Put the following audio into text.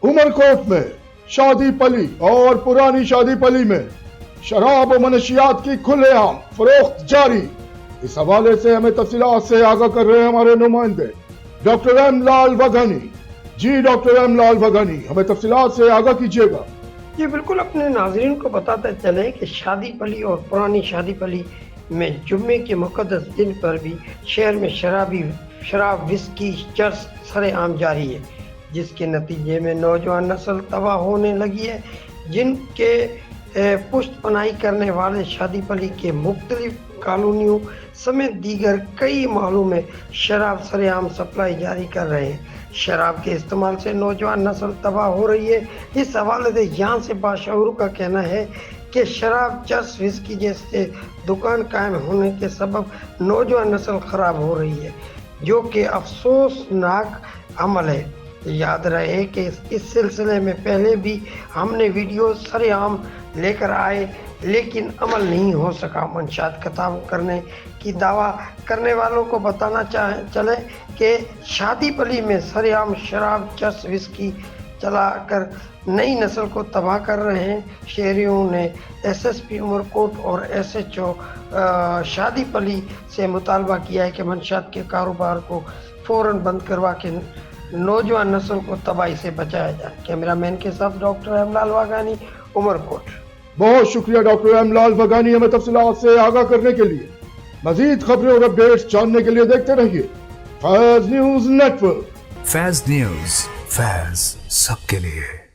Umar coat में शादी पली और पुरानी शादी पली में शराब और मनशियात की खुलेआम फरोख्त जारी। इस हवाले से हमें तफसीलात से आगाह कर रहे हैं हमारे नुमाइंदे डॉक्टर एम लाल वघानी। जी डॉक्टर एम लाल वघानी, हमें तफसीलात से आगाह कीजिएगा। जी बिल्कुल, अपने नाजरीन को बताते चले कि शादी पली और पुरानी शादी पली में जुम्मे के मुक़द्दस दिन पर भी शहर में शराब, विस्की, चर्स सरेआम जारी है, जिसके नतीजे में नौजवान नस्ल तबाह होने लगी है। जिनके पुश्त पनाही करने वाले शादी पली के मुख्तलिफ कॉलोनियों समेत दीगर कई महलों में शराब सरेआम सप्लाई जारी कर रहे हैं। शराब के इस्तेमाल से नौजवान नस्ल तबाह हो रही है। इस हवाले से यहाँ से बाशऊरों का कहना है कि शराब, चर्स, विस्की जैसे दुकान कायम होने के सबब नौजवान नस्ल खराब हो रही है, जो कि अफसोसनाक अमल है। याद रहे कि इस सिलसिले में पहले भी हमने वीडियो सरेआम लेकर आए, लेकिन अमल नहीं हो सका। मंशात खत्म करने की दावा करने वालों को बताना चले कि शादी पली में सरेआम शराब, चर्स, विस्की चलाकर नई नस्ल को तबाह कर रहे हैं। शहरियों ने एसएसपी उमरकोट और एसएचओ शादी पली से मुतालबा किया है कि मंशात के कारोबार को फौरन बंद करवा के नौजवान नस्ल को तबाही से बचाया जाए। कैमरामैन के साथ डॉक्टर एम लाल वघानी, उमरकोट। बहुत शुक्रिया डॉक्टर एम लाल वघानी, हमें तफसीलात से आगाह करने के लिए। मजीद खबरें और अपडेट्स जानने के लिए देखते रहिए Faiz news network. Faiz news, Faiz सबके लिए।